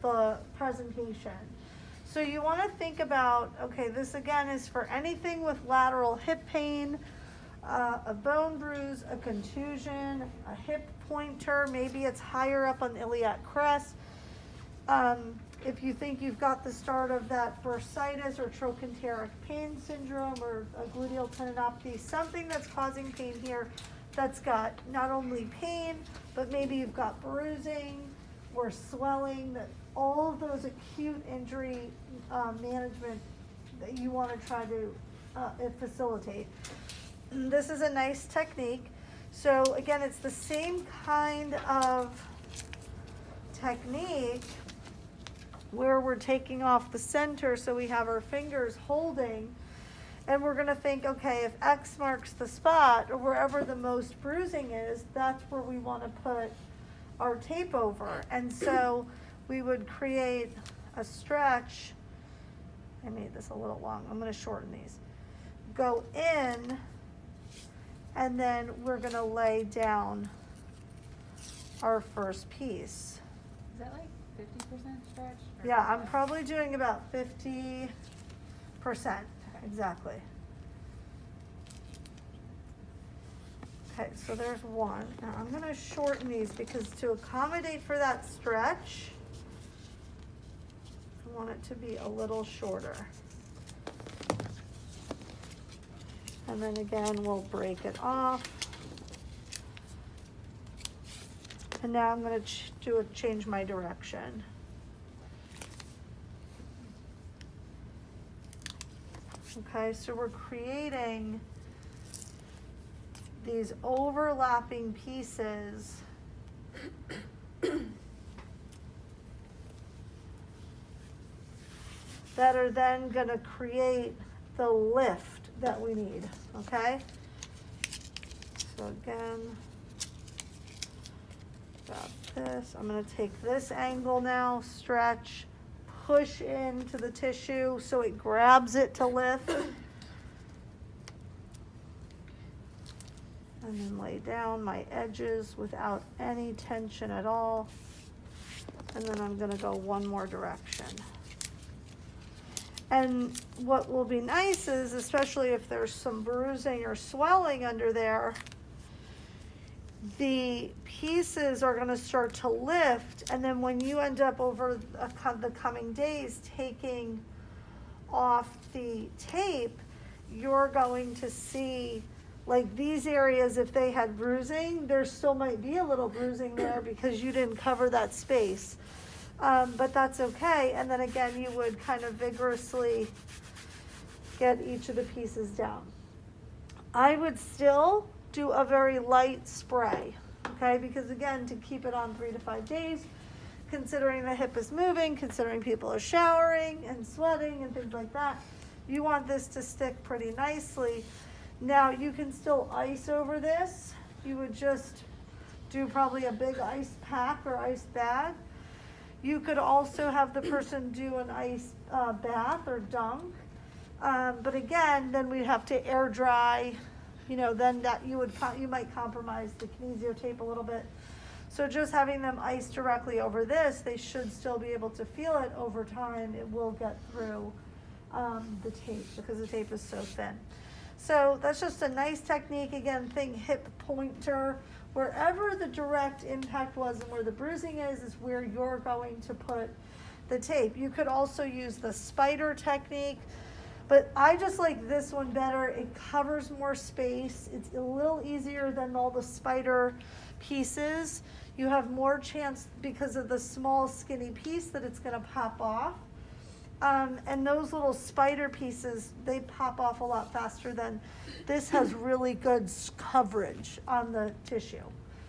the presentation. So you want to think about, okay, this again is for anything with lateral hip pain, a bone bruise, a contusion, a hip pointer, maybe it's higher up on the iliac crest. If you think you've got the start of that bursitis or trochanteric pain syndrome or a gluteal tendinopathy, something that's causing pain here that's got not only pain, but maybe you've got bruising or swelling, that all of those acute injury management that you want to try to facilitate. This is a nice technique. So again, it's the same kind of technique where we're taking off the center so we have our fingers holding, and we're going to think, okay, if X marks the spot or wherever the most bruising is, that's where we want to put our tape over. And so we would create a stretch. I made this a little long. I'm going to shorten these. Go in, and then we're going to lay down our first piece. Is that like 50% stretch? Yeah, I'm probably doing about 50%. Exactly. Okay, so there's one. Now I'm going to shorten these because to accommodate for that stretch, I want it to be a little shorter. And then again, we'll break it off. And now I'm going to change my direction. Okay, so we're creating these overlapping pieces that are then going to create the lift that we need, okay? So again, got this. I'm going to take this angle now, stretch, push into the tissue so it grabs it to lift. And then lay down my edges without any tension at all. And then I'm going to go one more direction. And what will be nice is, especially if there's some bruising or swelling under there, the pieces are going to start to lift, and then when you end up over the coming days taking off the tape, you're going to see, like these areas, if they had bruising, there still might be a little bruising there because you didn't cover that space. But that's okay. And then again, you would kind of vigorously get each of the pieces down. I would still do a very light spray, okay? Because again, to keep it on 3 to 5 days, considering the hip is moving, considering people are showering and sweating and things like that, you want this to stick pretty nicely. Now you can still ice over this. You would just do probably a big ice pack or ice bag. You could also have the person do an ice bath or dunk. But again, then we'd have to air dry. You know, then that you might compromise the kinesiotape a little bit. So just having them ice directly over this, they should still be able to feel it over time. It will get through the tape because the tape is so thin. So that's just a nice technique. Again, think hip pointer. Wherever the direct impact was and where the bruising is where you're going to put the tape. You could also use the spider technique, but I just like this one better. It covers more space. It's a little easier than all the spider pieces. You have more chance because of the small skinny piece that it's going to pop off. And those little spider pieces, they pop off a lot faster than this has really good coverage on the tissue.